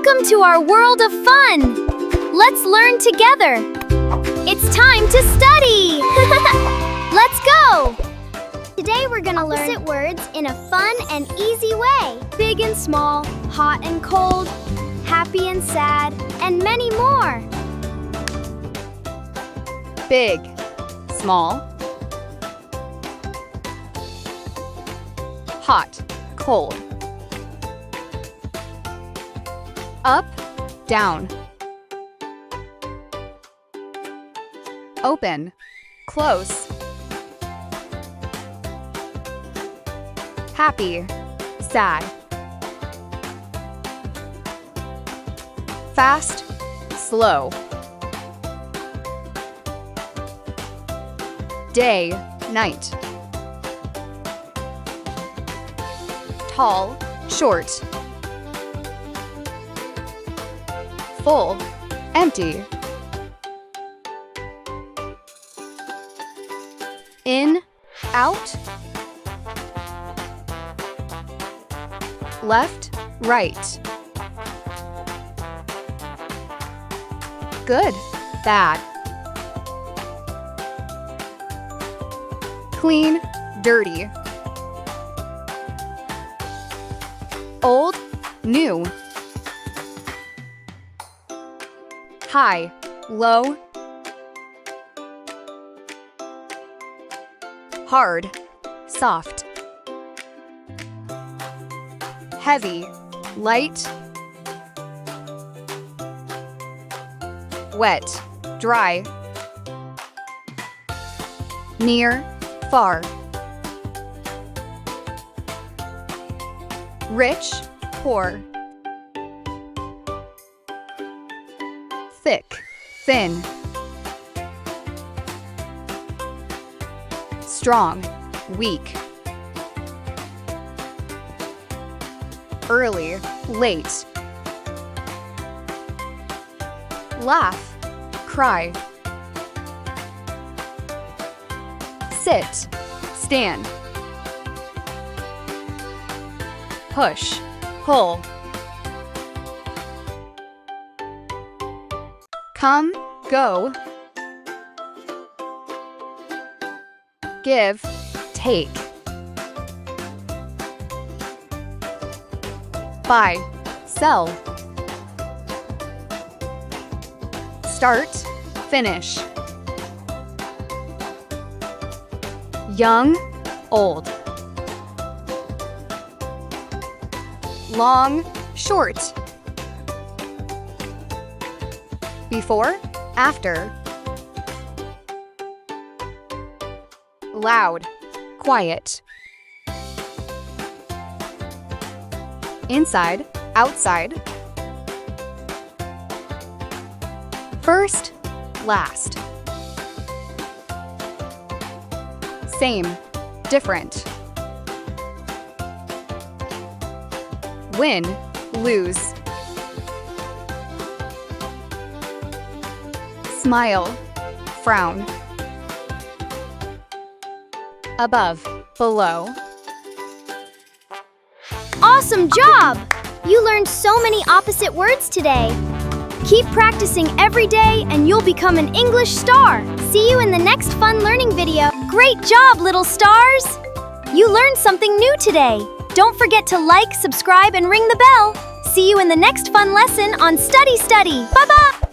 Welcome to our world of fun! Let's learn together! It's time to study! Let's go! Today we're gonna learn opposite words in a fun and easy way. Big and small, hot and cold, happy and sad, and many more. Big, small, hot, cold, up, down, open, close, happy, sad, fast, slow, day, night, tall, short, full, empty, in, out, left, right, good, bad, clean, dirty, old, new, high, low, hard, soft, heavy, light, wet, dry, near, far, rich, poor, thick, thin, strong, weak, early, late, laugh, cry, sit, stand, push, pull, come, go, give, take, buy, sell, start, finish, young, old, long, short, before, after, loud, quiet, inside, outside, first, last, same, different, win, lose, smile, frown, above, below. Awesome job! You learned so many opposite words today. Keep practicing every day and you'll become an English star. See you in the next fun learning video. Great job, little stars! You learned something new today. Don't forget to like, subscribe, and ring the bell. See you in the next fun lesson on Study Study. Bye-bye!